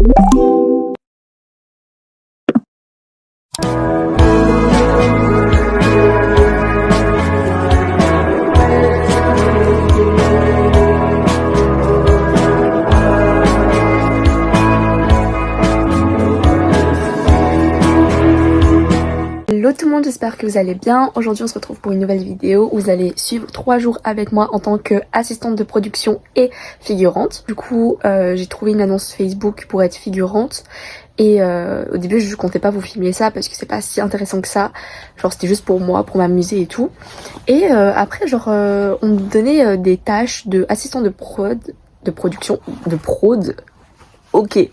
Hello tout le monde, j'espère que vous allez bien. Aujourd'hui on se retrouve pour une nouvelle vidéo où vous allez suivre 3 jours avec moi en tant qu'assistante de production et figurante. Du coup j'ai trouvé une annonce Facebook pour être figurante et au début je comptais pas vous filmer ça parce que c'est pas si intéressant que ça. Genre c'était juste pour moi, pour m'amuser et tout. Et après genre on me donnait des tâches d'assistant de production, de prod. Ok. Et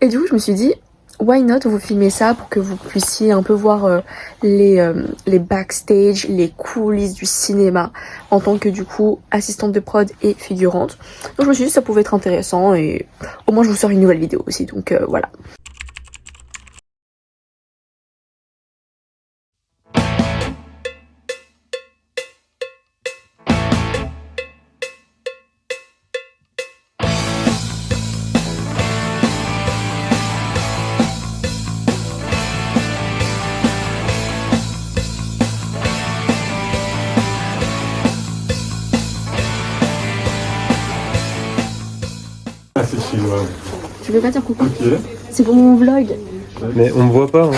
du coup je me suis dit why not vous filmer ça pour que vous puissiez un peu voir les backstage, les coulisses du cinéma en tant que du coup assistante de prod et figurante. Donc je me suis dit que ça pouvait être intéressant et au moins je vous sors une nouvelle vidéo aussi, donc voilà. C'est chill, ouais. Tu veux pas dire coucou? Ok. C'est pour mon vlog. Mais on me voit pas, hein.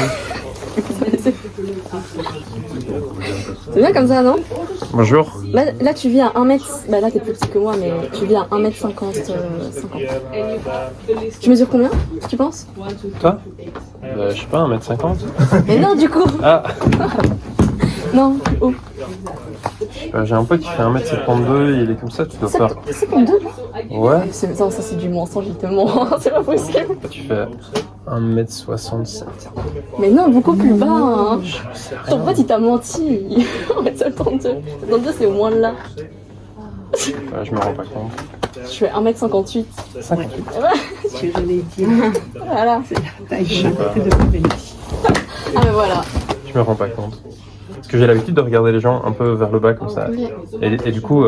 C'est bien comme ça, non? Bonjour. Là tu vis à 1m... Bah là t'es plus petit que moi, mais tu vis à 1m50. Tu mesures combien, tu penses? Toi je sais pas, 1m50. Mais non du coup. Ah. Non, oh. J'ai un pote qui fait 1m72, il est comme ça, tu dois faire... C'est comme deux? Ouais. Non, ça c'est du mensonge, il te ment, c'est pas possible. Tu fais 1m67. Mais non, beaucoup plus bas, hein. Ton pote il t'a menti. 1m72. 72 c'est au moins là. Je me rends pas compte. Je fais 1m58. 58. Je l'ai dit. Voilà. Je sais pas. Ah mais voilà. Je me rends pas compte. Parce que j'ai l'habitude de regarder les gens un peu vers le bas comme ça. Et du coup...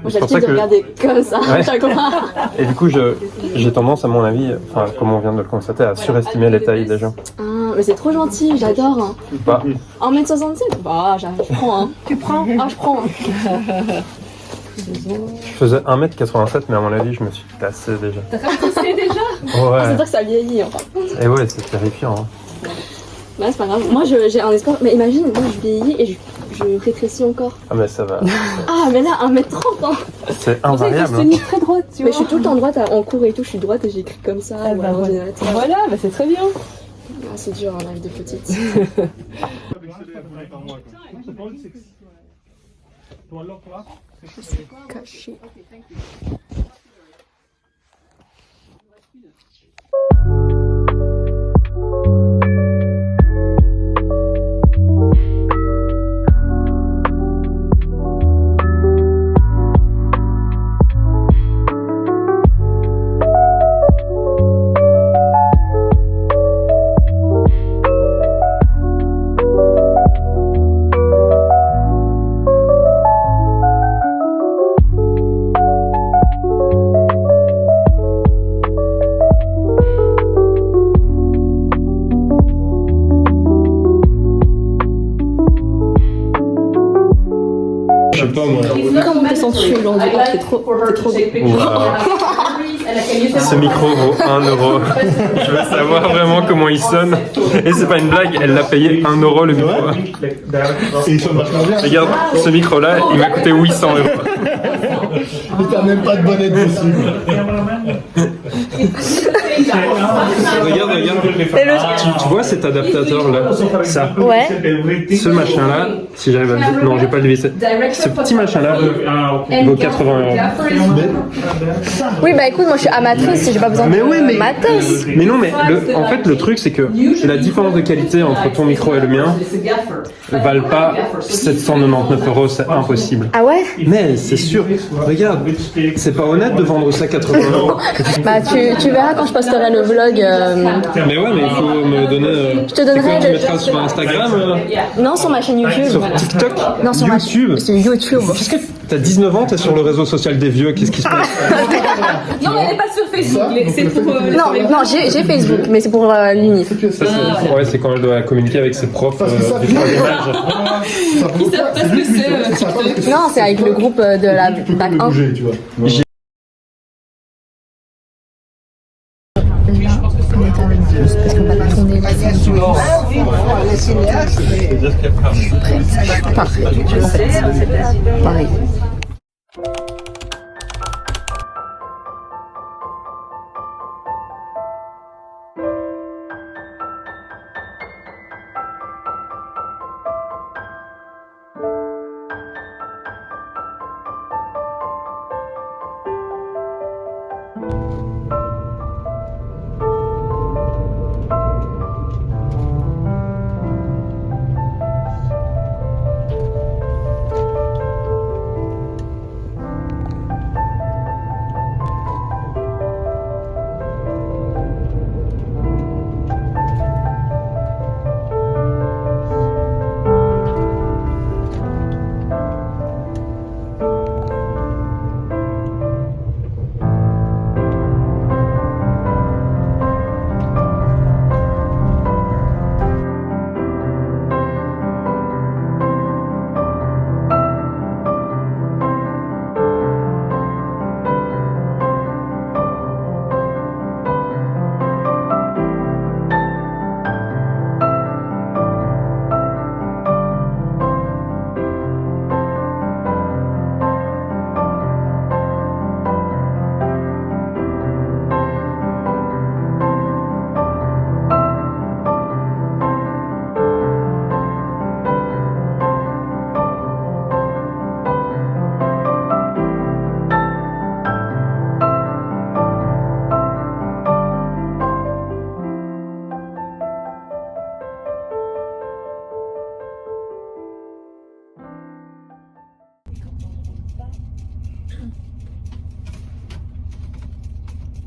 J'ai l'habitude de regarder comme ça à chaque fois. Et du coup, j'ai tendance, à mon avis, enfin, comme on vient de le constater, à surestimer les tailles des gens. Ah, mais c'est trop gentil, j'adore. Hein. Pas. 1m67 bah, je prends. Hein. Tu prends? Ah, je prends. Hein. Je faisais 1m87, mais à mon avis, je me suis tassé déjà. T'as tassé déjà? Ouais. C'est-à-dire que ça vieillit, enfin. Et ouais, c'est terrifiant. Hein. Bah, c'est pas grave. Moi, j'ai un espoir. Mais imagine, moi, je vieillis et je rétrécis encore. Ah, mais ça va. Ah, mais là, 1m30, hein. C'est invariable. C'est une très droite, tu vois. Mais je suis tout le temps droite en cours et tout. Je suis droite et j'écris comme ça. Ah, bah, voilà, bah, c'est très bien. Ah, c'est dur, un live de petite. Caché. Je sais pas, moi. Comment te sens-tu aujourd'hui? T'es trop beau. Ce micro vaut 1 euro. Je veux savoir vraiment comment il sonne. Et c'est pas une blague, elle l'a payé 1 euro le micro. Regarde, ce micro-là, il m'a coûté 800 euros. Mais t'as même pas de bonnet dessus. Regarde. Tu vois cet adaptateur-là? Ça. Ouais. Ce machin-là, si j'arrive à le visser. Non, je vais pas le visser. Ce petit machin-là vaut 80 euros. Oui, bah écoute, moi je suis amatrice, j'ai pas besoin de matos. Mais non, mais en fait, le truc, c'est que la différence de qualité entre ton micro et le mien ne valent pas 799 euros, c'est impossible. Ah ouais? Mais c'est sûr, regarde, c'est pas honnête de vendre ça 80 euros. Bah tu verras quand je posterai le vlog. Mais ouais, mais il faut me donner. Je te donnerai C'est quoi, tu le- mettras sur Instagram Non, sur ma chaîne YouTube. sur TikTok, Non, sur YouTube. Sur YouTube. Qu'est-ce que t'as 19 ans, t'es sur le réseau social des vieux, qu'est-ce qui se passe? Non, elle n'est pas sur Facebook. C'est pour. Non, j'ai Facebook, mais c'est pour l'UNIF. Ça, ouais, c'est quand elle doit communiquer avec ses profs Parce que ça, du tu vois, troisième âge. ça prouve Ils savent pas, pas c'est ce que lui qui c'est, fait ça, TikTok. parce que Non, c'est avec le groupe de la tu peux bac les 1. bouger, tu vois. Parce qu'on va tourner la scène. Parfait. Pareil.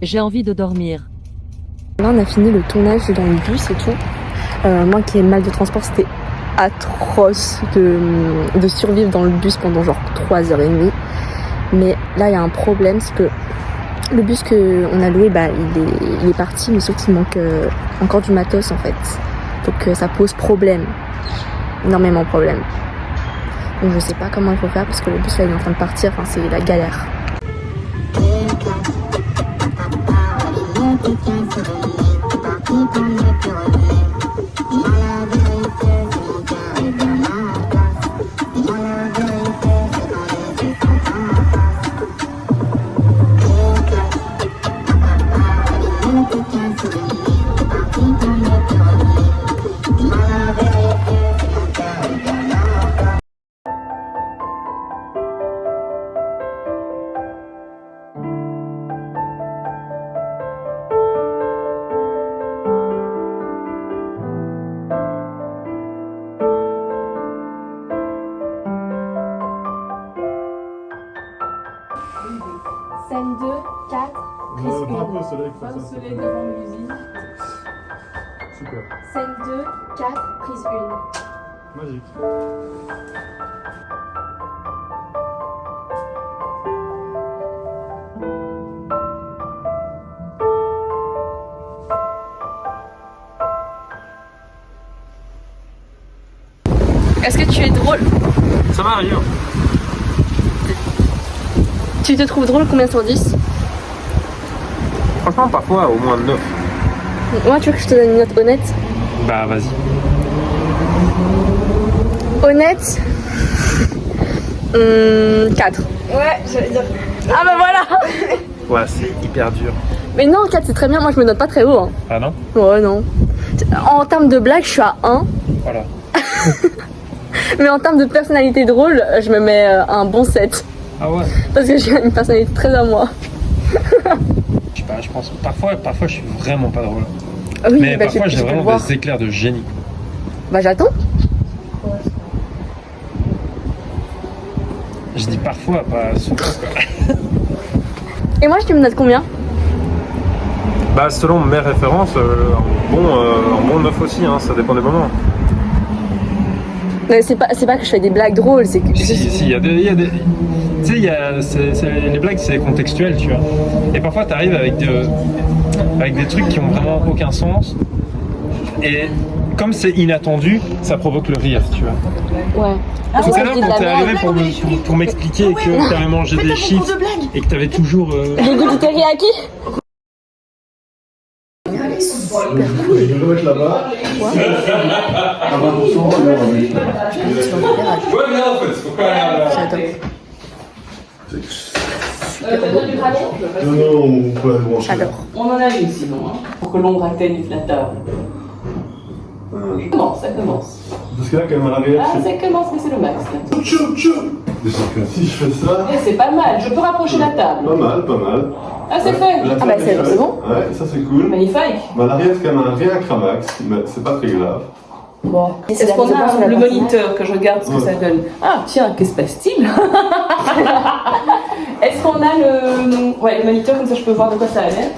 J'ai envie de dormir. Là, on a fini le tournage dans le bus et tout. Moi qui ai mal de transport, c'était atroce de survivre dans le bus pendant genre 3h30. Mais là, il y a un problème, c'est que le bus qu'on a loué, bah, il est parti, mais sauf qu'il manque encore du matos en fait. Donc ça pose problème. Énormément de problème. Donc je sais pas comment il faut faire parce que le bus là il est en train de partir, enfin, c'est la galère. Scène 2, 4, prise 1. Bravo, soleil, Pas au soleil devant l'usine. Super. Scène 2, 4, prise 1. Magique. Est-ce que tu es drôle? Ça m'arrive. Tu te trouves drôle combien sur 10? Franchement, parfois au moins 9. Moi, tu veux que je te donne une note honnête? Bah, vas-y. Honnête 4. Ouais, j'allais dire. Ah bah voilà. Ouais, c'est hyper dur. Mais non, 4 c'est très bien, moi je me note pas très haut. Hein. Ah non? Ouais, non. En termes de blague, je suis à 1. Voilà. Mais en termes de personnalité drôle, je me mets un bon 7. Ah ouais? Parce que j'ai une personnalité très à moi. Je sais pas, je pense. Parfois je suis vraiment pas drôle. Ah oui, Mais bah, parfois je j'ai peux le vraiment voir. des éclairs de génie. Bah j'attends. Je dis parfois, pas souvent quoi. Et moi, tu me notes combien? Bah selon mes références, un bon 9 aussi, hein, ça dépend des moments. C'est pas que je fais des blagues drôles, c'est que... Si, il y a des... Tu sais, les blagues c'est contextuel, tu vois. Et parfois t'arrives avec des trucs qui ont vraiment aucun sens. Et comme c'est inattendu, ça provoque le rire, tu vois. Ouais. Tout à l'heure, quand t'es arrivé pour m'expliquer que t'avais mangé des chips et que t'avais toujours... Les goûts du teriyaki. Je vais mettre là-bas. À 20%, non, on peut aller brancher. Alors. On en a une sinon, hein, pour que l'ombre atteigne la table. Ça commence. Parce que là, quand même, à l'arrière, Ah, ça commence, mais c'est le max. Là. Tchou, tchou. C'est sûr que si je fais ça, Eh, c'est pas mal, je peux rapprocher la table. pas mal, pas mal. Ah, c'est fait. La Ah bah, table est c'est faite. bon. Ouais, ça c'est cool. Magnifique. Mais à l'arrière, c'est quand même un rien cramax, mais c'est pas très grave. Bon, est-ce qu'on a le moniteur que je regarde ce que ça donne? Ah, tiens, que se passe-t-il? Est-ce qu'on a le moniteur, comme ça je peux voir de quoi ça a l'air?